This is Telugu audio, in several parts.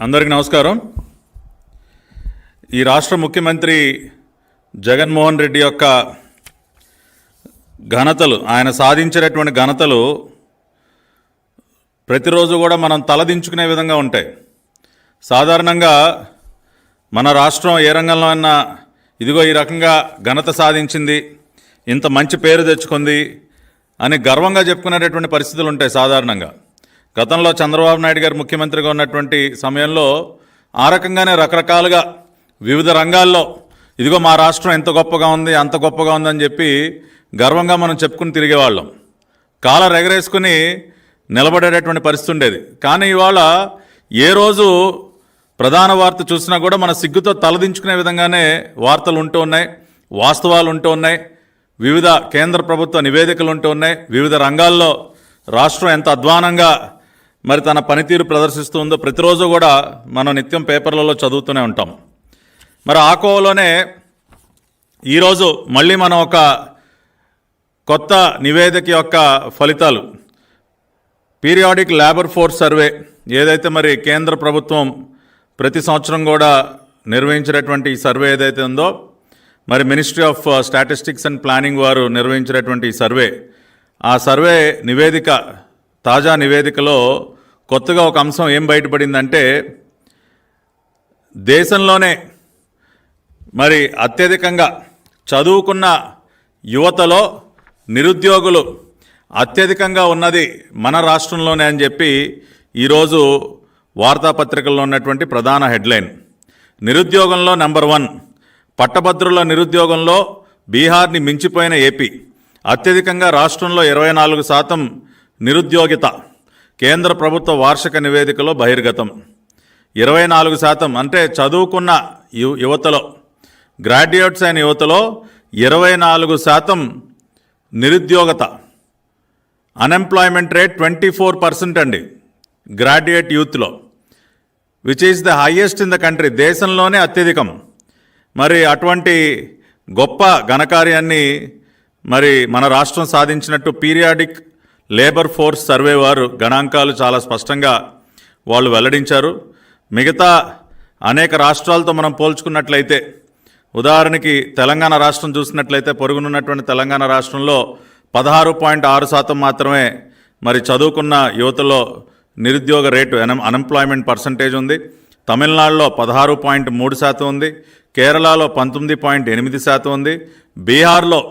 అందరికీ నమస్కారం. ఈ రాష్ట్ర ముఖ్యమంత్రి జగన్మోహన్ రెడ్డి యొక్క ఘనతలు, ఆయన సాధించినటువంటి ఘనతలు ప్రతిరోజు కూడా మనం తలదించుకునే విధంగా ఉంటాయి. సాధారణంగా మన రాష్ట్రం ఏ రంగంలో అయినా ఇదిగో ఈ రకంగా ఘనత సాధించింది, ఇంత మంచి పేరు తెచ్చుకుంది అని గర్వంగా చెప్పుకునేటటువంటి పరిస్థితులు ఉంటాయి. సాధారణంగా గతంలో చంద్రబాబు నాయుడు గారు ముఖ్యమంత్రిగా ఉన్నటువంటి సమయంలో ఆ రకంగానే రకరకాలుగా వివిధ రంగాల్లో ఇదిగో మా రాష్ట్రం ఎంత గొప్పగా ఉంది, అంత గొప్పగా ఉందని చెప్పి గర్వంగా మనం చెప్పుకుని తిరిగేవాళ్ళం. కాలర్ ఎగరేసుకుని నిలబడేటటువంటి పరిస్థితి ఉండేది. కానీ ఇవాళ ఏ రోజు ప్రధాన వార్త చూసినా కూడా మన సిగ్గుతో తలదించుకునే విధంగానే వార్తలు ఉంటూ ఉన్నాయి, వాస్తవాలు ఉంటూ ఉన్నాయి, వివిధ కేంద్ర ప్రభుత్వ నివేదికలు ఉంటూ ఉన్నాయి. వివిధ రంగాల్లో రాష్ట్రం ఎంత అధ్వానంగా మరి తన పనితీరు ప్రదర్శిస్తుందో ప్రతిరోజు కూడా మనం నిత్యం పేపర్లలో చదువుతూనే ఉంటాం. మరి ఆ కోవలోనే ఈరోజు మళ్ళీ మనం ఒక కొత్త నివేదిక యొక్క ఫలితాలు, పీరియాడిక్ లేబర్ ఫోర్స్ సర్వే ఏదైతే మరి కేంద్ర ప్రభుత్వం ప్రతి సంవత్సరం కూడా నిర్వహించినటువంటి ఈ సర్వే ఏదైతే ఉందో, మరి ministry of statistics and planning వారు నిర్వహించినటువంటి ఈ సర్వే, ఆ సర్వే నివేదిక, తాజా నివేదికలో కొత్తగా ఒక అంశం ఏం బయటపడిందంటే, దేశంలోనే మరి అత్యధికంగా చదువుకున్న యువతలో నిరుద్యోగులు అత్యధికంగా ఉన్నది మన రాష్ట్రంలోనే అని చెప్పి ఈరోజు వార్తాపత్రికల్లో ఉన్నటువంటి ప్రధాన హెడ్లైన్. నిరుద్యోగంలో నెంబర్ 1, పట్టభద్రుల నిరుద్యోగంలో బీహార్ని మించిపోయిన ఏపీ, అత్యధికంగా రాష్ట్రంలో 24% నిరుద్యోగిత, కేంద్ర ప్రభుత్వ వార్షిక నివేదికలో బహిర్గతం. 24% అంటే చదువుకున్న యువతలో, గ్రాడ్యుయేట్స్ అయిన యువతలో 24% నిరుద్యోగత. అన్ఎంప్లాయ్మెంట్ రేట్ 24% అండి గ్రాడ్యుయేట్ యూత్లో, which is the highest in the country, దేశంలోనే అత్యధికం. మరి అటువంటి గొప్ప ఘనకార్యాన్ని మరి మన రాష్ట్రం సాధించినట్టు పీరియాడిక్ లేబర్ ఫోర్స్ సర్వే వారు గణాంకాలు చాలా స్పష్టంగా వాళ్ళు వెల్లడించారు. మిగతా అనేక రాష్ట్రాలతో మనం పోల్చుకున్నట్లయితే, ఉదాహరణకి తెలంగాణ రాష్ట్రం చూసినట్లయితే, పొరుగునున్నటువంటి తెలంగాణ రాష్ట్రంలో 16.6% మాత్రమే మరి చదువుకున్న యువతలో నిరుద్యోగ రేటు, అన్ఎంప్లాయ్మెంట్ పర్సంటేజ్ ఉంది. తమిళనాడులో 16.3% ఉంది, కేరళలో 19.8% ఉంది, బీహార్లో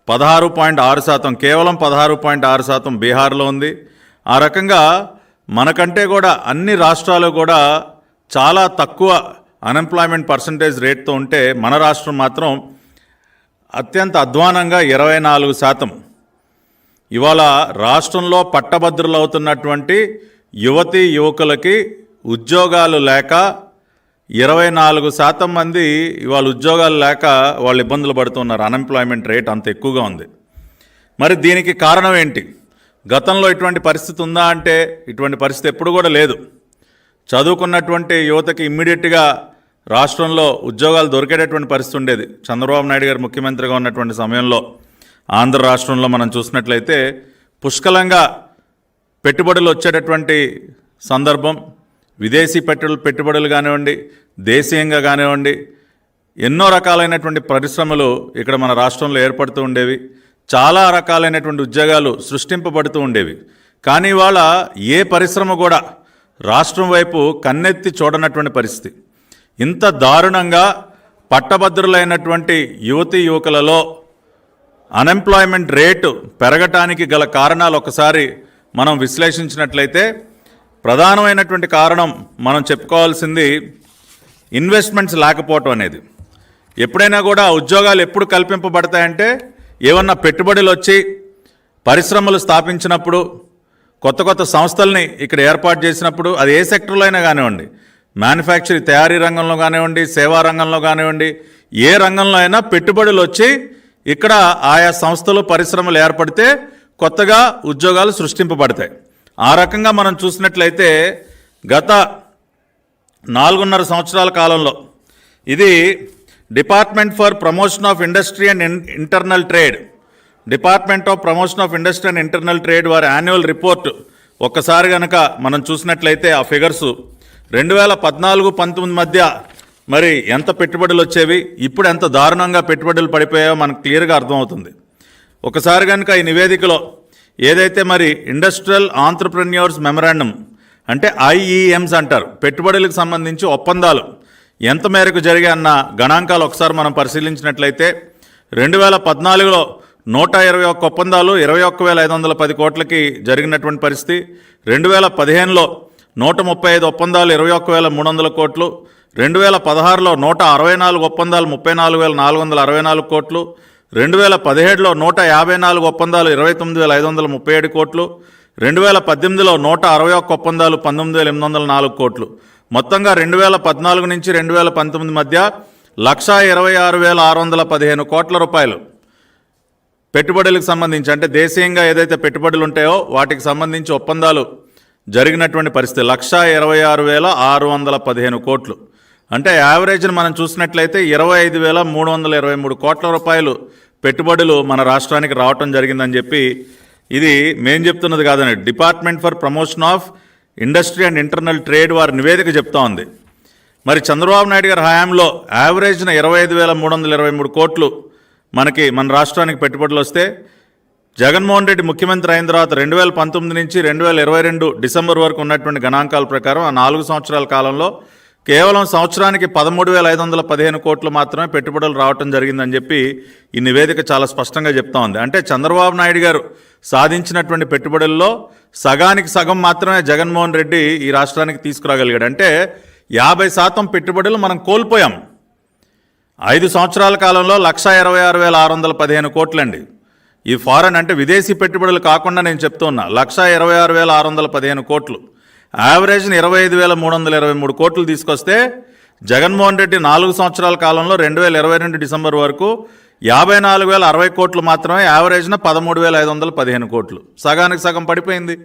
16.6%, కేవలం 16.6% బీహార్లో ఉంది. ఆ రకంగా మనకంటే కూడా అన్ని రాష్ట్రాలు కూడా చాలా తక్కువ అన్ఎంప్లాయ్మెంట్ పర్సంటేజ్ రేట్తో ఉంటే, మన రాష్ట్రం మాత్రం అత్యంత అధ్వానంగా 24%. ఇవాళ రాష్ట్రంలో పట్టభద్రులు అవుతున్నటువంటి యువతీ యువకులకి ఉద్యోగాలు లేక 24% మంది ఇవాళ ఉద్యోగాలు లేక వాళ్ళు ఇబ్బందులు పడుతున్నారు. అన్ఎంప్లాయ్మెంట్ రేట్ అంత ఎక్కువగా ఉంది. మరి దీనికి కారణం ఏంటి? గతంలో ఇటువంటి పరిస్థితి ఉందా అంటే ఇటువంటి పరిస్థితి ఎప్పుడు కూడా లేదు. చదువుకున్నటువంటి యువతకి ఇమ్మీడియట్గా రాష్ట్రంలో ఉద్యోగాలు దొరికేటటువంటి పరిస్థితి ఉండేది. చంద్రబాబు నాయుడు గారు ముఖ్యమంత్రిగా ఉన్నటువంటి సమయంలో ఆంధ్ర రాష్ట్రంలో మనం చూసినట్లయితే పుష్కలంగా పెట్టుబడులు వచ్చేటటువంటి సందర్భం. విదేశీ పెట్టుబడులు కానివ్వండి, దేశీయంగా కానివ్వండి, ఎన్నో రకాలైనటువంటి పరిశ్రమలు ఇక్కడ మన రాష్ట్రంలో ఏర్పడుతూ ఉండేవి. చాలా రకాలైనటువంటి ఉద్యోగాలు సృష్టింపబడుతూ ఉండేవి. కానీ ఇవాళ ఏ పరిశ్రమ కూడా రాష్ట్రం వైపు కన్నెత్తి చూడనటువంటి పరిస్థితి. ఇంత దారుణంగా పట్టభద్రులైనటువంటి యువతీ యువకులలో అన్ఎంప్లాయ్మెంట్ రేటు పెరగటానికి గల కారణాలు ఒకసారి మనం విశ్లేషించినట్లయితే, ప్రధానమైనటువంటి కారణం మనం చెప్పుకోవాల్సింది ఇన్వెస్ట్మెంట్స్ లేకపోవటం అనేది. ఎప్పుడైనా కూడా ఉద్యోగాలు ఎప్పుడు కల్పింపబడతాయంటే, ఏమన్నా పెట్టుబడులు వచ్చి పరిశ్రమలు స్థాపించినప్పుడు, కొత్త కొత్త సంస్థల్ని ఇక్కడ ఏర్పాటు చేసినప్పుడు, అది ఏ సెక్టర్లో అయినా కానివ్వండి, మ్యానుఫ్యాక్చరింగ్ తయారీ రంగంలో కానివ్వండి, సేవా రంగంలో కానివ్వండి, ఏ రంగంలో అయినా పెట్టుబడులు వచ్చి ఇక్కడ ఆయా సంస్థలు పరిశ్రమలు ఏర్పడితే కొత్తగా ఉద్యోగాలు సృష్టింపబడతాయి. ఆ రకంగా మనం చూసినట్లయితే గత 4.5 సంవత్సరాల కాలంలో ఇది department for promotion of industry and internal trade, department of promotion of industry and internal trade వారి యాన్యువల్ రిపోర్ట్ ఒక్కసారి కనుక మనం చూసినట్లయితే ఆ ఫిగర్స్ 2014-19 మధ్య మరి ఎంత పెట్టుబడులు వచ్చేవి, ఇప్పుడు ఎంత దారుణంగా పెట్టుబడులు పడిపోయాయో మనకు క్లియర్గా అర్థమవుతుంది. ఒకసారి కనుక ఈ నివేదికలో ఏదైతే మరి ఇండస్ట్రియల్ ఆంట్రప్రెన్యూర్స్ మెమరాండం అంటే ఐఈఎంస్ అంటారు, పెట్టుబడులకు సంబంధించి ఒప్పందాలు ఎంత మేరకు జరిగాయన్న గణాంకాలు ఒకసారి మనం పరిశీలించినట్లయితే 2014లో 121 ఒప్పందాలు 21,510 కోట్లకి జరిగినటువంటి పరిస్థితి. 2015లో 135 ఒప్పందాలు 21,300 కోట్లు. 2016లో 164 ఒప్పందాలు 34,464 కోట్లు. 2017లో 154 ఒప్పందాలు 29,537 కోట్లు. 2018లో 161 ఒప్పందాలు 19,804 కోట్లు. మొత్తంగా 2014 నుంచి 2019 మధ్య 126,615 కోట్ల రూపాయలు పెట్టుబడులకు సంబంధించి, అంటే దేశీయంగా ఏదైతే పెట్టుబడులు ఉంటాయో వాటికి సంబంధించి ఒప్పందాలు జరిగినటువంటి పరిస్థితి 126,615 కోట్లు. అంటే యావరేజ్ని మనం చూసినట్లయితే 25,323 కోట్ల రూపాయలు పెట్టుబడులు మన రాష్ట్రానికి రావటం జరిగిందని చెప్పి, ఇది మేం చెప్తున్నది కాదండి, department for promotion of industry and internal trade వారి నివేదిక చెప్తా ఉంది. మరి చంద్రబాబు నాయుడు గారి హయాంలో యావరేజ్న 25,323 కోట్లు మన రాష్ట్రానికి పెట్టుబడులు వస్తే, జగన్మోహన్ రెడ్డి ముఖ్యమంత్రి అయిన తర్వాత 2019 నుంచి 2022 డిసెంబర్ వరకు ఉన్నటువంటి గణాంకాల ప్రకారం ఆ 4 సంవత్సరాల కాలంలో కేవలం సంవత్సరానికి 13,515 కోట్లు మాత్రమే పెట్టుబడులు రావటం జరిగిందని చెప్పి ఈ నివేదిక చాలా స్పష్టంగా చెప్తా ఉంది. అంటే చంద్రబాబు నాయుడు గారు సాధించినటువంటి పెట్టుబడుల్లో సగానికి సగం మాత్రమే జగన్మోహన్ రెడ్డి ఈ రాష్ట్రానికి తీసుకురాగలిగాడు. అంటే 50% పెట్టుబడులు మనం కోల్పోయాం. 5 సంవత్సరాల కాలంలో 126,615 కోట్లండి. ఈ ఫారెన్ అంటే విదేశీ పెట్టుబడులు కాకుండా నేను చెప్తూ ఉన్నా, 126,615 కోట్లు. యావరేజ్ని 25,323 కోట్లు తీసుకొస్తే జగన్మోహన్ రెడ్డి 4 సంవత్సరాల కాలంలో 2022 డిసెంబర్ వరకు 54,060 కోట్లు మాత్రమే, యావరేజ్న 13,515 కోట్లు. సగానికి సగం పడిపోయింది.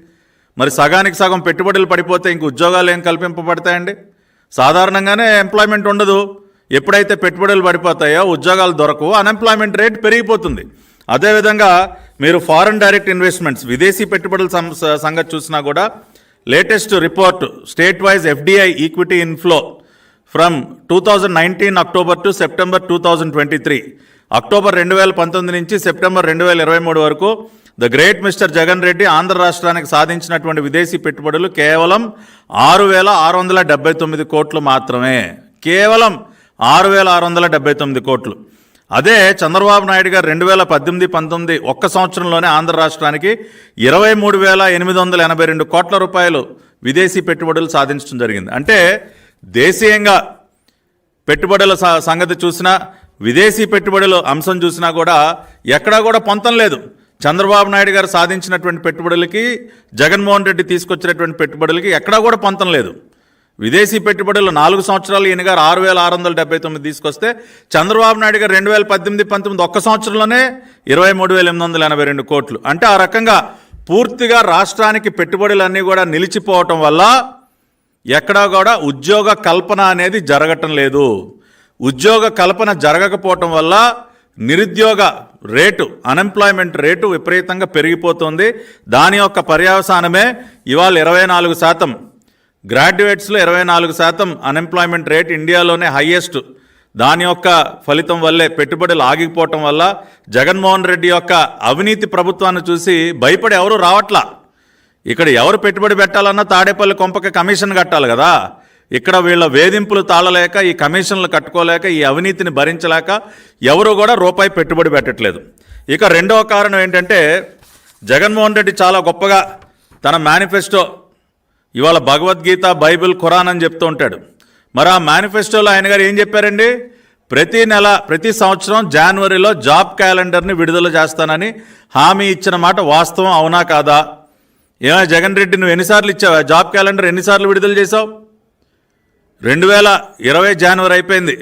మరి సగానికి సగం పెట్టుబడులు పడిపోతే ఇంక ఉద్యోగాలు ఏం కల్పింపబడతాయండి? సాధారణంగానే ఎంప్లాయ్మెంట్ ఉండదు. ఎప్పుడైతే పెట్టుబడులు పడిపోతాయో ఉద్యోగాలు దొరకవు, అన్ఎంప్లాయ్మెంట్ రేట్ పెరిగిపోతుంది. అదేవిధంగా మీరు ఫారెన్ డైరెక్ట్ ఇన్వెస్ట్మెంట్స్ విదేశీ పెట్టుబడుల సంగతి చూసినా కూడా latest report state wise FDI equity inflow from 2019 October to September 2023, October 2019 నుంచి సెప్టెంబర్ 2023 వరకు the great mister Jagan Reddy Andhra రాష్ట్రానికి సాధించినటువంటి విదేశీ పెట్టుబడులు కేవలం 6,679 కోట్లు మాత్రమే. కేవలం 6,679 కోట్లు. అదే చంద్రబాబు నాయుడు గారు 2018-19 ఒక్క సంవత్సరంలోనే ఆంధ్ర రాష్ట్రానికి 23,882 కోట్ల రూపాయలు విదేశీ పెట్టుబడులు సాధించడం జరిగింది. అంటే దేశీయంగా పెట్టుబడుల సంగతి చూసినా, విదేశీ పెట్టుబడుల అంశం చూసినా కూడా ఎక్కడా కూడా పొంతం లేదు. చంద్రబాబు నాయుడు గారు సాధించినటువంటి పెట్టుబడులకి, జగన్మోహన్ రెడ్డి తీసుకొచ్చినటువంటి పెట్టుబడులకి ఎక్కడా కూడా పొంతం లేదు. విదేశీ పెట్టుబడులు 4 సంవత్సరాలు ఈయన గారు 6,679 తీసుకొస్తే, చంద్రబాబు నాయుడు గారు 2018-19 ఒక్క సంవత్సరంలోనే 23,882 కోట్లు. అంటే ఆ రకంగా పూర్తిగా రాష్ట్రానికి పెట్టుబడులన్నీ కూడా నిలిచిపోవటం వల్ల ఎక్కడా కూడా ఉద్యోగ కల్పన అనేది జరగటం లేదు. ఉద్యోగ కల్పన జరగకపోవటం వల్ల నిరుద్యోగ రేటు, అన్ఎంప్లాయ్మెంట్ రేటు విపరీతంగా పెరిగిపోతుంది. దాని యొక్క పర్యవసానమే ఇవాళ 24%, గ్రాడ్యుయేట్స్లో 24% అన్ఎంప్లాయ్మెంట్ రేట్ ఇండియాలోనే హయ్యెస్ట్. దాని యొక్క ఫలితం వల్లే పెట్టుబడులు ఆగిపోవటం వల్ల జగన్మోహన్ రెడ్డి యొక్క అవినీతి ప్రభుత్వాన్ని చూసి భయపడి ఎవరు రావట్లా. ఇక్కడ ఎవరు పెట్టుబడి పెట్టాలన్నా తాడేపల్లి కొంపకి కమిషన్ కట్టాలి కదా. ఇక్కడ వీళ్ళ వేధింపులు తాళలేక, ఈ కమిషన్లు కట్టుకోలేక, ఈ అవినీతిని భరించలేక ఎవరు కూడా రూపాయి పెట్టుబడి పెట్టట్లేదు. ఇక రెండవ కారణం ఏంటంటే, జగన్మోహన్ రెడ్డి చాలా గొప్పగా తన మేనిఫెస్టో ఇవాళ భగవద్గీత, బైబిల్, ఖురాన్ అని చెప్తూ ఉంటాడు. మరి ఆ మేనిఫెస్టోలో ఆయన గారు ఏం చెప్పారండి? ప్రతి సంవత్సరం జనవరిలో జాబ్ క్యాలెండర్ని విడుదల చేస్తానని హామీ ఇచ్చిన మాట వాస్తవం అవునా కాదా? ఏమైనా జగన్ రెడ్డి నువ్వు ఎన్నిసార్లు ఇచ్చావా జాబ్ క్యాలెండర్? ఎన్నిసార్లు విడుదల చేసావు? 2020 జనవరి అయిపోయింది,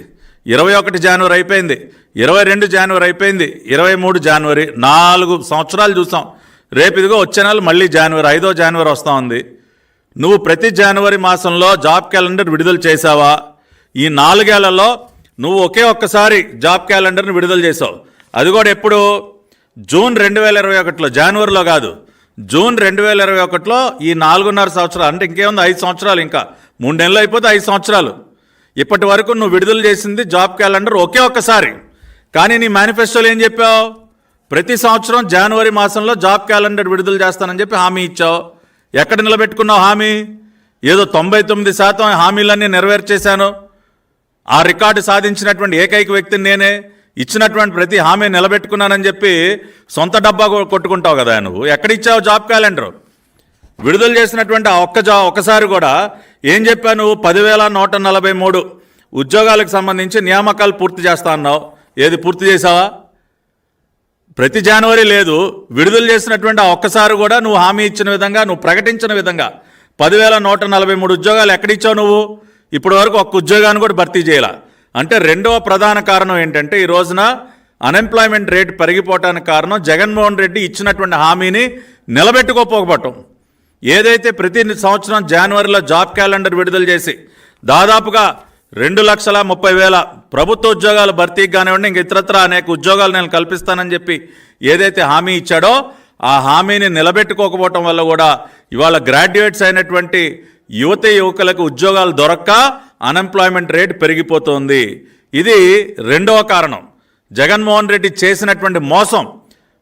21 జనవరి అయిపోయింది, 22 జనవరి అయిపోయింది, 23 జనవరి, 4 సంవత్సరాలు చూసాం. రేపు ఇదిగో వచ్చే నెల మళ్ళీ జనవరి, 5వ జనవరి వస్తూ ఉంది. నువ్వు ప్రతి జనవరి మాసంలో జాబ్ క్యాలెండర్ విడుదల చేసావా? ఈ 4 ఏళ్లలో నువ్వు ఒక్కసారి జాబ్ క్యాలెండర్ని విడుదల చేసావు. అది కూడా ఎప్పుడు? జూన్ 2021లో, జనవరిలో కాదు, జూన్ 2021లో. ఈ 4.5 సంవత్సరాలు అంటే ఇంకేముంది, 5 సంవత్సరాలు ఇంకా 3 నెలలు అయిపోతే 5 సంవత్సరాలు. ఇప్పటి వరకు నువ్వు విడుదల చేసింది జాబ్ క్యాలెండర్ ఒకే ఒక్కసారి. కానీ నీ మేనిఫెస్టోలో ఏం చెప్పావు? ప్రతి సంవత్సరం జనవరి మాసంలో జాబ్ క్యాలెండర్ విడుదల చేస్తానని చెప్పి హామీ ఇచ్చావు. ఎక్కడ నిలబెట్టుకున్నావు హామీ? ఏదో 99% హామీలన్నీ నెరవేర్చేశాను, ఆ రికార్డు సాధించినటువంటి ఏకైక వ్యక్తిని నేనే, ఇచ్చినటువంటి ప్రతి హామీ నిలబెట్టుకున్నానని చెప్పి సొంత డబ్బా కొట్టుకుంటావు కదా నువ్వు. ఎక్కడిచ్చావు జాబ్ క్యాలెండర్? విడుదల చేసినటువంటి ఆ ఒక్కసారి కూడా ఏం చెప్పావు నువ్వు? 10,143 ఉద్యోగాలకు సంబంధించి నియామకాలు పూర్తి చేస్తా అన్నావు. ఏది పూర్తి చేసావా? ప్రతి జనవరి లేదు. విడుదల చేసినటువంటి ఆ ఒక్కసారి కూడా నువ్వు హామీ ఇచ్చిన విధంగా, నువ్వు ప్రకటించిన విధంగా 10,143 ఉద్యోగాలు ఎక్కడిచ్చావు నువ్వు? ఇప్పటి వరకు ఒక్క ఉద్యోగాన్ని కూడా భర్తీ చేయాల. అంటే రెండవ ప్రధాన కారణం ఏంటంటే ఈ రోజున అన్ఎంప్లాయ్మెంట్ రేట్ పెరిగిపోవటానికి కారణం జగన్మోహన్ రెడ్డి ఇచ్చినటువంటి హామీని నిలబెట్టుకోకపోవటం. ఏదైతే ప్రతి సంవత్సరం జనవరిలో జాబ్ క్యాలెండర్ విడుదల చేసి దాదాపుగా 2,30,000 ప్రభుత్వ ఉద్యోగాల భర్తీకి కానివ్వండి, ఇంక ఇతరత్ర అనేక ఉద్యోగాలు నేను కల్పిస్తానని చెప్పి ఏదైతే హామీ ఇచ్చాడో ఆ హామీని నిలబెట్టుకోకపోవటం వల్ల కూడా ఇవాళ గ్రాడ్యుయేట్స్ అయినటువంటి యువకులకు ఉద్యోగాలు దొరక్క అన్ఎంప్లాయ్మెంట్ రేట్ పెరిగిపోతుంది. ఇది రెండవ కారణం, జగన్మోహన్ రెడ్డి చేసినటువంటి మోసం.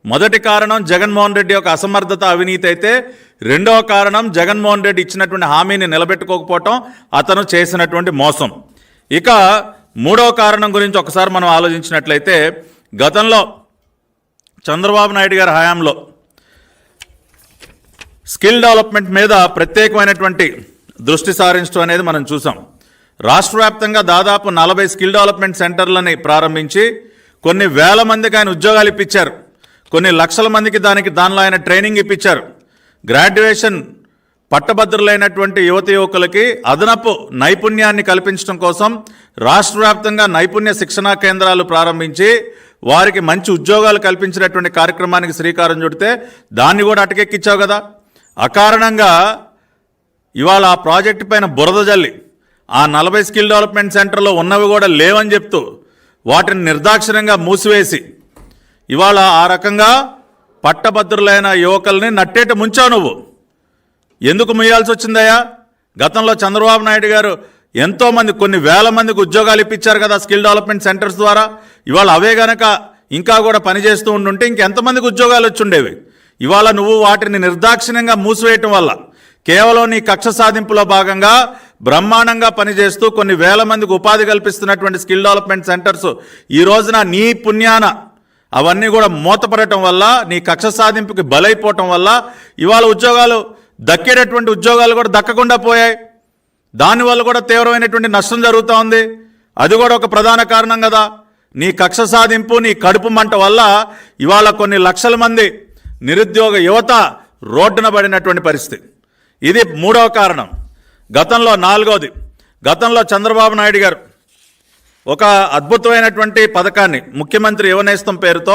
మొదటి కారణం జగన్మోహన్ రెడ్డి యొక్క అసమర్థత, అవినీతి అయితే రెండవ కారణం జగన్మోహన్ రెడ్డి ఇచ్చినటువంటి హామీని నిలబెట్టుకోకపోవటం, అతను చేసినటువంటి మోసం. ఇక మూడవ కారణం గురించి ఒకసారి మనం ఆలోచించినట్లయితే గతంలో చంద్రబాబు నాయుడు గారి హయాంలో స్కిల్ డెవలప్మెంట్ మీద ప్రత్యేకమైనటువంటి దృష్టి సారించడం అనేది మనం చూసాం. రాష్ట్ర వ్యాప్తంగా దాదాపు 40 స్కిల్ డెవలప్మెంట్ సెంటర్లని ప్రారంభించి కొన్ని వేల మందికి ఆయన ఉద్యోగాలు ఇప్పించారు. కొన్ని లక్షల మందికి దానిలో ఆయన ట్రైనింగ్ ఇప్పించారు. గ్రాడ్యుయేషన్ పట్టభద్రులైనటువంటి యువకులకి అదనపు నైపుణ్యాన్ని కల్పించడం కోసం రాష్ట్ర వ్యాప్తంగా నైపుణ్య శిక్షణా కేంద్రాలు ప్రారంభించి వారికి మంచి ఉద్యోగాలు కల్పించినటువంటి కార్యక్రమానికి శ్రీకారం చుడితే దాన్ని కూడా అటకెక్కించావు కదా. అకారణంగా ఇవాళ ఆ ప్రాజెక్టు పైన బురద జల్లి ఆ 40 స్కిల్ డెవలప్మెంట్ సెంటర్లో ఉన్నవి కూడా లేవని చెప్తూ వాటిని నిర్దాక్షిణ్యంగా మూసివేసి ఇవాళ ఆ రకంగా పట్టభద్రులైన యువకుల్ని నట్టేట ముంచావు నువ్వు. ఎందుకు ముయ్యాల్సి వచ్చిందయ్యా? గతంలో చంద్రబాబు నాయుడు గారు ఎంతోమంది, కొన్ని వేల మందికి ఉద్యోగాలు ఇప్పించారు కదా స్కిల్ డెవలప్మెంట్ సెంటర్స్ ద్వారా. ఇవాళ అవే గనక ఇంకా కూడా పనిచేస్తూ ఉండుంటే ఇంకెంతమందికి ఉద్యోగాలు వచ్చి ఉండేవి. ఇవాళ నువ్వు వాటిని నిర్దాక్షిణ్యంగా మూసివేయటం వల్ల కేవలం నీ కక్ష సాధింపులో భాగంగా బ్రహ్మాండంగా పనిచేస్తూ కొన్ని వేల మందికి ఉపాధి కల్పిస్తున్నటువంటి స్కిల్ డెవలప్మెంట్ సెంటర్స్ ఈ రోజున నీ పుణ్యాన అవన్నీ కూడా మూతపడటం వల్ల, నీ కక్ష సాధింపుకి బలైపోవటం వల్ల ఇవాళ ఉద్యోగాలు దక్కేటటువంటి ఉద్యోగాలు కూడా దక్కకుండా పోయాయి. దానివల్ల కూడా తీవ్రమైనటువంటి నష్టం జరుగుతూ ఉంది. అది కూడా ఒక ప్రధాన కారణం కదా. నీ కక్ష సాధింపు, నీ కడుపు మంట వల్ల ఇవాళ కొన్ని లక్షల మంది నిరుద్యోగ యువత రోడ్డున పడినటువంటి పరిస్థితి. ఇది మూడవ కారణం. నాలుగవది, గతంలో చంద్రబాబు నాయుడు గారు ఒక అద్భుతమైనటువంటి పథకాన్ని ముఖ్యమంత్రి యువనేస్తం పేరుతో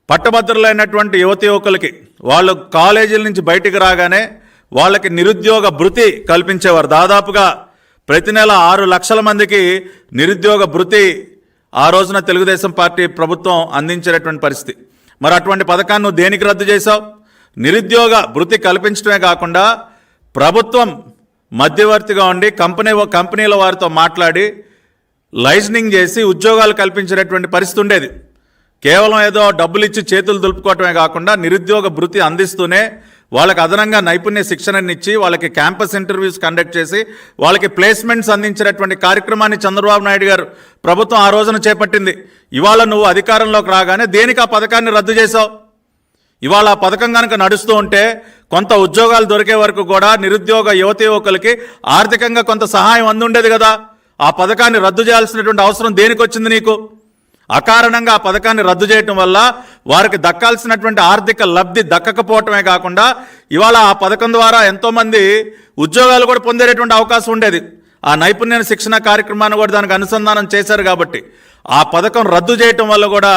పట్టభద్రులైనటువంటి యువకులకి వాళ్ళు కాలేజీల నుంచి బయటికి రాగానే వాళ్ళకి నిరుద్యోగ భృతి కల్పించేవారు. దాదాపుగా ప్రతి నెల 6 లక్షల మందికి నిరుద్యోగ భృతి ఆ రోజున తెలుగుదేశం పార్టీ ప్రభుత్వం అందించేటటువంటి పరిస్థితి. మరి అటువంటి పథకాన్ని నువ్వు దేనికి రద్దు చేశావు? నిరుద్యోగ భృతి కల్పించడమే కాకుండా ప్రభుత్వం మధ్యవర్తిగా ఉండి కంపెనీల వారితో మాట్లాడి లైసెన్సింగ్ చేసి ఉద్యోగాలు కల్పించేటటువంటి పరిస్థితి ఉండేది. కేవలం ఏదో డబ్బులు ఇచ్చి చేతులు దులుపుకోవటమే కాకుండా నిరుద్యోగ భృతి అందిస్తూనే వాళ్ళకి అదనంగా నైపుణ్య శిక్షణనిచ్చి వాళ్ళకి క్యాంపస్ ఇంటర్వ్యూస్ కండక్ట్ చేసి వాళ్ళకి ప్లేస్మెంట్స్ అందించేటటువంటి కార్యక్రమాన్ని చంద్రబాబు నాయుడు గారు ప్రభుత్వం ఆ రోజున చేపట్టింది. ఇవాళ నువ్వు అధికారంలోకి రాగానే దేనికి ఆ పథకాన్ని రద్దు చేశావు? ఇవాళ ఆ పథకం కనుక నడుస్తూ ఉంటే కొంత ఉద్యోగాలు దొరికే వరకు కూడా నిరుద్యోగ యువకులకి ఆర్థికంగా కొంత సహాయం అందుండేది కదా. ఆ పథకాన్ని రద్దు చేయాల్సినటువంటి అవసరం దేనికి వచ్చింది నీకు? అకారణంగా ఆ పథకాన్ని రద్దు చేయటం వల్ల వారికి దక్కాల్సినటువంటి ఆర్థిక లబ్ధి దక్కకపోవటమే కాకుండా ఇవాళ ఆ పథకం ద్వారా ఎంతోమంది ఉద్యోగాలు కూడా పొందేటటువంటి అవకాశం ఉండేది. ఆ నైపుణ్య శిక్షణ కార్యక్రమాన్ని కూడా దానికి అనుసంధానం చేశారు. కాబట్టి ఆ పథకం రద్దు చేయటం వల్ల కూడా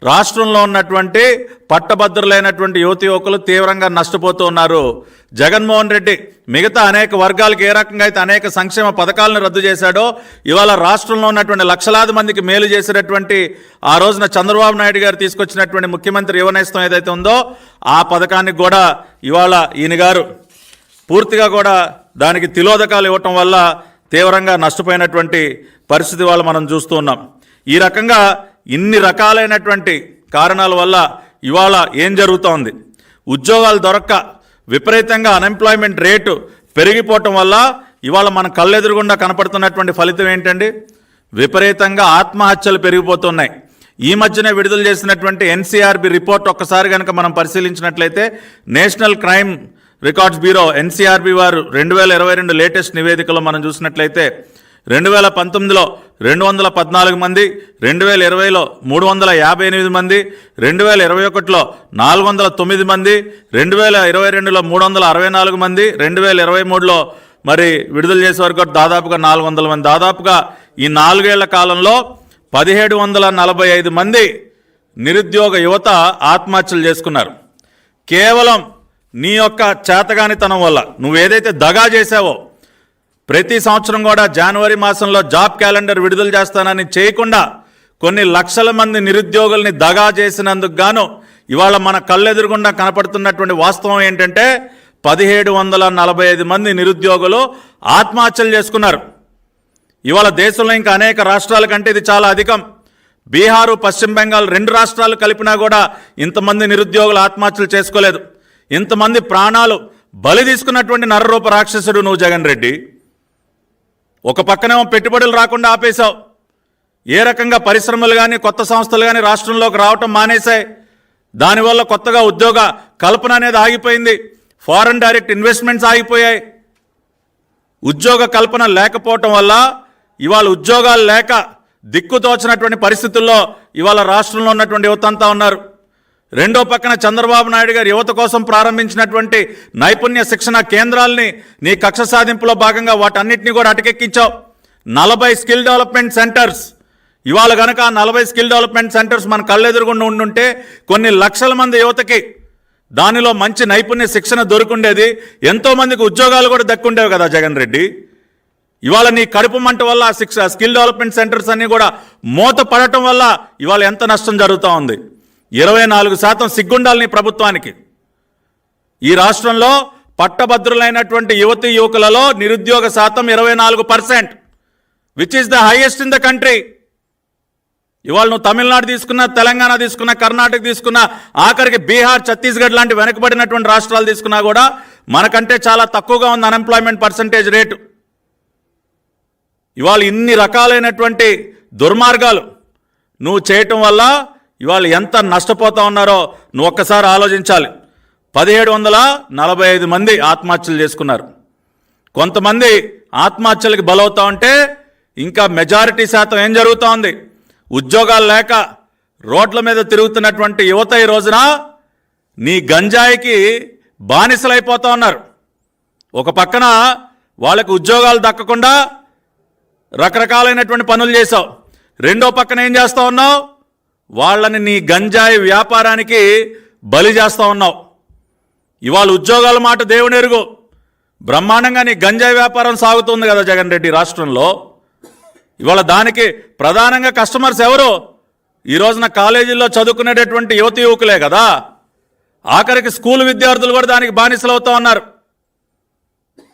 రాష్ట్రంలో ఉన్నటువంటి పట్టభద్రులైనటువంటి యువకులు తీవ్రంగా నష్టపోతూ ఉన్నారు. జగన్మోహన్ రెడ్డి మిగతా అనేక వర్గాలకు ఏ రకంగా అయితే అనేక సంక్షేమ పథకాలను రద్దు చేశాడో ఇవాళ రాష్ట్రంలో ఉన్నటువంటి లక్షలాది మందికి మేలు చేసేటటువంటి ఆ రోజున చంద్రబాబు నాయుడు గారు తీసుకొచ్చినటువంటి ముఖ్యమంత్రి యువనేస్తం ఏదైతే ఉందో ఆ పథకానికి కూడా ఇవాళ ఈయన గారు పూర్తిగా కూడా దానికి తిలోదకాలు ఇవ్వటం వల్ల తీవ్రంగా నష్టపోయినటువంటి పరిస్థితి వాళ్ళు మనం చూస్తూ ఉన్నాం. ఈ రకంగా ఇన్ని రకాలైనటువంటి కారణాల వల్ల ఇవాళ ఏం జరుగుతోంది, ఉద్యోగాలు దొరక్క విపరీతంగా అన్ఎంప్లాయ్మెంట్ రేటు పెరిగిపోవటం వల్ల ఇవాళ మన కళ్ళెదురుగుండా కనపడుతున్నటువంటి ఫలితం ఏంటండి? విపరీతంగా ఆత్మహత్యలు పెరిగిపోతున్నాయి. ఈ మధ్యనే విడుదల చేసినటువంటి ఎన్సీఆర్బి రిపోర్ట్ ఒక్కసారి కనుక మనం పరిశీలించినట్లయితే, national crime records bureau NCRB వారు 2022 లేటెస్ట్ నివేదికలో మనం చూసినట్లయితే 2019లో 214 మంది, 2020లో 358 మంది, 2021లో 409 మంది, 2022లో 364 మంది, 2023లో మరి విడుదల చేసే వరకు దాదాపుగా 400 మంది. దాదాపుగా ఈ 4 ఏళ్ల కాలంలో 1745 మంది నిరుద్యోగ యువత ఆత్మహత్యలు చేసుకున్నారు. కేవలం నీ యొక్క చేతగానితనం వల్ల, నువ్వేదైతే దగా చేసావో, ప్రతి సంవత్సరం కూడా జనవరి మాసంలో జాబ్ క్యాలెండర్ విడుదల చేస్తానని చేయకుండా కొన్ని లక్షల మంది నిరుద్యోగుల్ని దగా చేసినందుకు గాను ఇవాళ మన కళ్ళెదురుగుండా కనపడుతున్నటువంటి వాస్తవం ఏంటంటే 1745 మంది నిరుద్యోగులు ఆత్మహత్యలు చేసుకున్నారు. ఇవాళ దేశంలో ఇంకా అనేక రాష్ట్రాల కంటే ఇది చాలా అధికం. బీహారు, పశ్చిమ బెంగాల్ 2 రాష్ట్రాలు కలిపినా కూడా ఇంతమంది నిరుద్యోగులు ఆత్మహత్యలు చేసుకోలేదు. ఇంతమంది ప్రాణాలు బలి తీసుకున్నటువంటి నరరూప రాక్షసుడు నువ్వు జగన్ రెడ్డి. ఒక పక్కనేమో పెట్టుబడులు రాకుండా ఆపేశావు. ఏ రకంగా పరిశ్రమలు కానీ కొత్త సంస్థలు కానీ రాష్ట్రంలోకి రావటం మానేశాయి. దానివల్ల కొత్తగా ఉద్యోగ కల్పన అనేది ఆగిపోయింది. ఫారెన్ డైరెక్ట్ ఇన్వెస్ట్మెంట్స్ ఆగిపోయాయి. ఉద్యోగ కల్పన లేకపోవటం వల్ల ఇవాళ ఉద్యోగాలు లేక దిక్కుతోచినటువంటి పరిస్థితుల్లో ఇవాళ రాష్ట్రంలో ఉన్నటువంటి యువత అంతా ఉన్నారు. రెండో పక్కన చంద్రబాబు నాయుడు గారు యువత కోసం ప్రారంభించినటువంటి నైపుణ్య శిక్షణ కేంద్రాలని నీ కక్ష సాధింపులో భాగంగా వాటన్నిటిని కూడా అటకెక్కించావు. 40 స్కిల్ డెవలప్మెంట్ సెంటర్స్. ఇవాళ కనుక 40 స్కిల్ డెవలప్మెంట్ సెంటర్స్ మన కళ్ళెదురుగుండా ఉండుంటే కొన్ని లక్షల మంది యువతకి దానిలో మంచి నైపుణ్య శిక్షణ దొరుకుండేది. ఎంతోమందికి ఉద్యోగాలు కూడా దక్కుండేవి కదా జగన్ రెడ్డి. ఇవాళ నీ కడుపు మంట వల్ల స్కిల్ డెవలప్మెంట్ సెంటర్స్ అన్నీ కూడా మూత పడటం వల్ల ఇవాళ ఎంత నష్టం జరుగుతూ ఉంది. 24% సిగ్గుండాలి నీ ప్రభుత్వానికి. ఈ రాష్ట్రంలో పట్టభద్రులైనటువంటి యువతీ యువకులలో నిరుద్యోగ శాతం 24%, which is the highest in the country. ఇవాళ నువ్వు తమిళనాడు తీసుకున్నా, తెలంగాణ తీసుకున్నా, కర్ణాటక తీసుకున్నా, ఆఖరికి బీహార్, ఛత్తీస్గఢ్ లాంటి వెనకబడినటువంటి రాష్ట్రాలు తీసుకున్నా కూడా మనకంటే చాలా తక్కువగా ఉంది అన్ఎంప్లాయ్మెంట్ పర్సంటేజ్ రేటు. ఇవాళ ఇన్ని రకాలైనటువంటి దుర్మార్గాలు నువ్వు చేయటం వల్ల ఇవాళ ఎంత నష్టపోతా ఉన్నారో నువ్వు ఒక్కసారి ఆలోచించాలి. 1745 మంది ఆత్మహత్యలు చేసుకున్నారు. కొంతమంది ఆత్మహత్యలకు బలవుతా ఉంటే ఇంకా మెజారిటీ శాతం ఏం జరుగుతూ ఉంది? ఉద్యోగాలు లేక రోడ్ల మీద తిరుగుతున్నటువంటి యువత ఈ రోజున నీ గంజాయికి బానిసలైపోతూ ఉన్నారు. ఒక పక్కన వాళ్ళకి ఉద్యోగాలు దక్కకుండా రకరకాలైనటువంటి పనులు చేసావు. రెండో పక్కన ఏం చేస్తూ ఉన్నావు? వాళ్ళని నీ గంజాయి వ్యాపారానికి బలి చేస్తూ ఉన్నావు. ఇవాళ ఉద్యోగాల మాట దేవుని ఎరుగు. బ్రహ్మాండంగా నీ గంజాయి వ్యాపారం సాగుతుంది కదా జగన్ రెడ్డి రాష్ట్రంలో. ఇవాళ దానికి ప్రధానంగా కస్టమర్స్ ఎవరు? ఈ రోజున కాలేజీల్లో చదువుకునేటటువంటి యువతి యువకులే కదా. ఆఖరికి స్కూల్ విద్యార్థులు కూడా దానికి బానిసలు అవుతూ ఉన్నారు.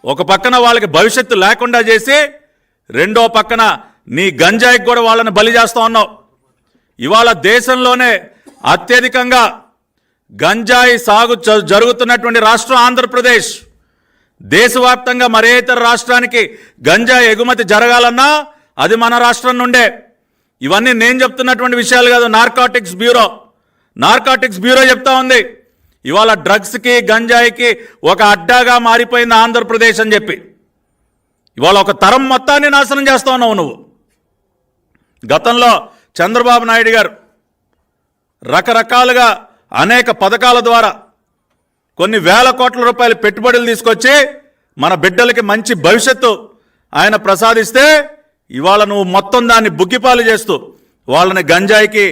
ఒక పక్కన వాళ్ళకి భవిష్యత్తు లేకుండా చేసి రెండో పక్కన నీ గంజాయికి కూడా వాళ్ళని బలి చేస్తూ ఉన్నావు. ఇవాళ దేశంలోనే అత్యధికంగా గంజాయి సాగు జరుగుతున్నటువంటి రాష్ట్రం ఆంధ్రప్రదేశ్. దేశవ్యాప్తంగా మరే ఇతర రాష్ట్రానికి గంజాయి ఎగుమతి జరగాలన్నా అది మన రాష్ట్రం నుండే. ఇవన్నీ నేను చెప్తున్నటువంటి విషయాలు కాదు, నార్కాటిక్స్ బ్యూరో చెప్తా ఉంది. ఇవాళ డ్రగ్స్కి గంజాయికి ఒక అడ్డాగా మారిపోయింది ఆంధ్రప్రదేశ్ అని చెప్పి ఇవాళ ఒక తరం మొత్తాన్ని నాశనం చేస్తా ఉన్నావు నువ్వు. గతంలో చంద్రబాబు నాయుడు గారు రకరకాలుగా అనేక పథకాల ద్వారా కొన్ని వేల కోట్ల రూపాయలు పెట్టుబడులు తీసుకొచ్చి మన బిడ్డలకి మంచి భవిష్యత్తు ఆయన ప్రసాదిస్తే ఇవాళ నువ్వు మొత్తం దాన్ని బుగ్గిపాలు చేస్తూ వాళ్ళని గంజాయికి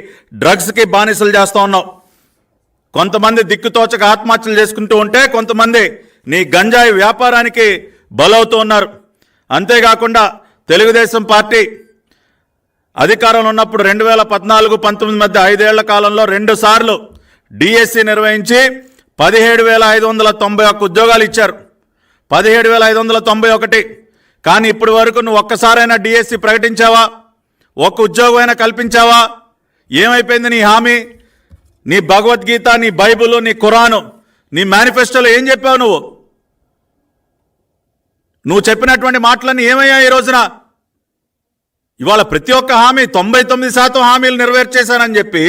డ్రగ్స్కి బానిసలు చేస్తూ ఉన్నావు. కొంతమంది దిక్కుతోచక ఆత్మహత్యలు చేసుకుంటూ ఉంటే కొంతమంది నీ గంజాయి వ్యాపారానికి బలవుతూ ఉన్నారు. అంతేకాకుండా తెలుగుదేశం పార్టీ అధికారంలో ఉన్నప్పుడు 2014-19 మధ్య 5 ఏళ్ల కాలంలో 2 సార్లు డిఎస్సి నిర్వహించి 17,591 ఉద్యోగాలు ఇచ్చారు. 17,591. కానీ ఇప్పటి వరకు నువ్వు ఒక్కసారైనా డిఎస్సి ప్రకటించావా? ఒక్క ఉద్యోగం అయినా కల్పించావా? ఏమైపోయింది నీ హామీ? నీ భగవద్గీత, నీ బైబిల్, నీ ఖురాను, నీ మేనిఫెస్టోలో ఏం చెప్పావు? నువ్వు చెప్పినటువంటి మాటలన్నీ ఏమయ్యాయి ఈ రోజున? ఇవాళ ప్రతి ఒక్క హామీ 99% హామీలు నెరవేర్చేశానని చెప్పి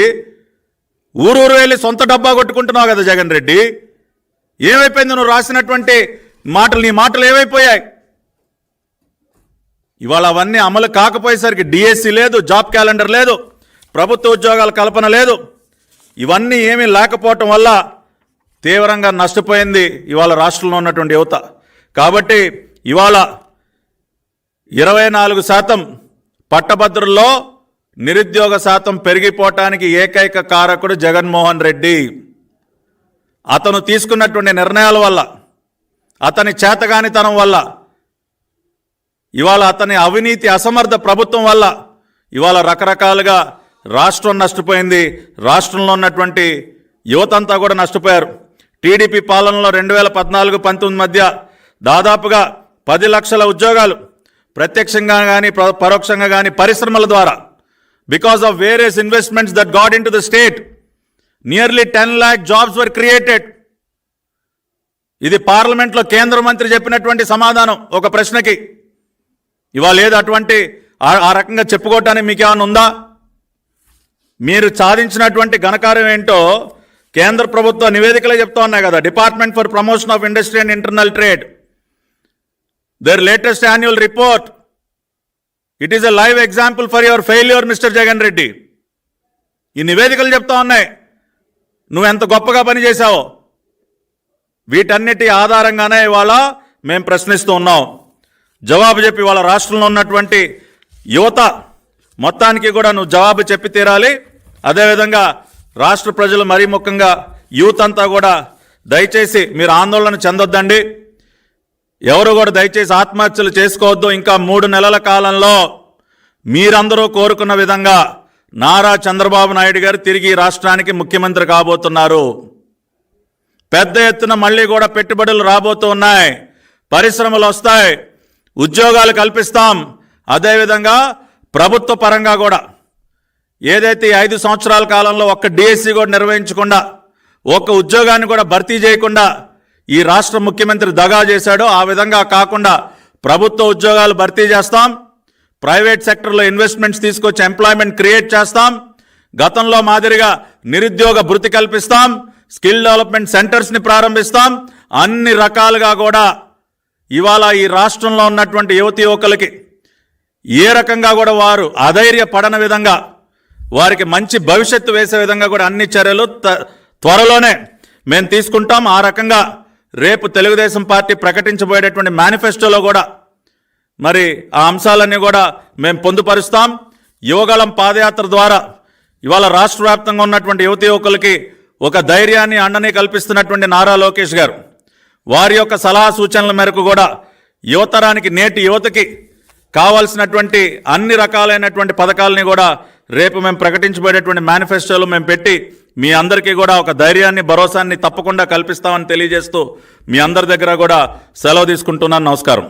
ఊరూరు వెళ్ళి సొంత డబ్బా కొట్టుకుంటున్నావు కదా జగన్ రెడ్డి. ఏమైపోయింది నువ్వు రాసినటువంటి మాటలు? నీ మాటలు ఏమైపోయాయి? ఇవాళ అవన్నీ అమలు కాకపోయేసరికి డిఎస్సి లేదు, జాబ్ క్యాలెండర్ లేదు, ప్రభుత్వ ఉద్యోగాల కల్పన లేదు. ఇవన్నీ ఏమీ లేకపోవటం వల్ల తీవ్రంగా నష్టపోయింది ఇవాళ రాష్ట్రంలో ఉన్నటువంటి యువత. కాబట్టి ఇవాళ 24% పట్టభద్రుల్లో నిరుద్యోగ శాతం పెరిగిపోవటానికి ఏకైక కారకుడు జగన్మోహన్ రెడ్డి. అతను తీసుకున్నటువంటి నిర్ణయాల వల్ల, అతని చేతగానితనం వల్ల, ఇవాళ అతని అవినీతి అసమర్థ ప్రభుత్వం వల్ల ఇవాళ రకరకాలుగా రాష్ట్రం నష్టపోయింది. రాష్ట్రంలో ఉన్నటువంటి యువతంతా కూడా నష్టపోయారు. టీడీపీ పాలనలో 2014-19 మధ్య దాదాపుగా 10 లక్షల ఉద్యోగాలు ప్రత్యక్షంగా కానీ పరోక్షంగా కానీ పరిశ్రమల ద్వారా, because of various investments that got in to the state, nearly 10 lakh jobs were created. ఇది పార్లమెంట్లో కేంద్ర మంత్రి చెప్పినటువంటి సమాధానం ఒక ప్రశ్నకి. ఇవాళ లేదు అటువంటి ఆ రకంగా చెప్పుకోవటానికి మీకేమైనా ఉందా? మీరు సాధించినటువంటి ఘనకార్యం ఏంటో కేంద్ర ప్రభుత్వ నివేదికలే చెప్తా ఉన్నాయి కదా. Department for promotion of industry and internal trade, their latest annual report, it is a live example for your failure, Mr. Jagan Reddy. ఈ నివేదికలు చెప్తా ఉన్నాయి నువ్వు ఎంత గొప్పగా పనిచేశావో. వీటన్నిటి ఆధారంగానే ఇవాళ మేము ప్రశ్నిస్తూ ఉన్నాం. జవాబు చెప్పి ఇవాళ రాష్ట్రంలో ఉన్నటువంటి యువత మొత్తానికి కూడా నువ్వు జవాబు చెప్పి తీరాలి. అదేవిధంగా రాష్ట్ర ప్రజలు మరీ ముఖ్యంగా యూత్ అంతా కూడా దయచేసి మీరు ఆందోళన చెందొద్దండి. ఎవరు కూడా దయచేసి ఆత్మహత్యలు చేసుకోవద్దు. ఇంకా 3 నెలల కాలంలో మీరందరూ కోరుకున్న విధంగా నారా చంద్రబాబు నాయుడు గారు తిరిగి రాష్ట్రానికి ముఖ్యమంత్రి కాబోతున్నారు. పెద్ద ఎత్తున మళ్ళీ కూడా పెట్టుబడులు రాబోతూ ఉన్నాయి, పరిశ్రమలు వస్తాయి, ఉద్యోగాలు కల్పిస్తాం. అదేవిధంగా ప్రభుత్వ పరంగా కూడా ఏదైతే 5 సంవత్సరాల కాలంలో ఒక్క డిఎస్సి కూడా నిర్వహించకుండా, ఒక్క ఉద్యోగాన్ని కూడా భర్తీ చేయకుండా ఈ రాష్ట్ర ముఖ్యమంత్రి దగా చేశాడో ఆ విధంగా కాకుండా ప్రభుత్వ ఉద్యోగాలు భర్తీ చేస్తాం, ప్రైవేట్ సెక్టర్లో ఇన్వెస్ట్మెంట్స్ తీసుకొచ్చి ఎంప్లాయ్మెంట్ క్రియేట్ చేస్తాం, గతంలో మాదిరిగా నిరుద్యోగ భృతి కల్పిస్తాం, స్కిల్ డెవలప్మెంట్ సెంటర్స్ని ప్రారంభిస్తాం. అన్ని రకాలుగా కూడా ఇవాళ ఈ రాష్ట్రంలో ఉన్నటువంటి యువతి యువకులకి ఏ రకంగా కూడా వారు అధైర్యపడని విధంగా, వారికి మంచి భవిష్యత్తు వేసే విధంగా కూడా అన్ని చర్యలు త్వరలోనే మేము తీసుకుంటాం. ఆ రకంగా రేపు తెలుగుదేశం పార్టీ ప్రకటించబోయేటటువంటి మేనిఫెస్టోలో కూడా మరి ఆ అంశాలన్నీ కూడా మేము పొందుపరుస్తాం. యువగళం పాదయాత్ర ద్వారా ఇవాళ రాష్ట్ర వ్యాప్తంగా ఉన్నటువంటి యువతి యువకులకి ఒక ధైర్యాన్ని, అండని కల్పిస్తున్నటువంటి నారా లోకేష్ గారు వారి యొక్క సలహా సూచనల మేరకు కూడా యువతరానికి, నేటి యువతకి కావాల్సినటువంటి అన్ని రకాలైనటువంటి పథకాలని కూడా రేపు మేము ప్రకటించబోయేటటువంటి మేనిఫెస్టోలో మేము పెట్టి మీ అందరికీ కూడా ఒక ధైర్యాన్ని, భరోసాన్ని తప్పకుండా కల్పిస్తామని తెలియజేస్తూ మీ అందరి దగ్గర కూడా సెలవు తీసుకుంటున్నాను. నమస్కారం.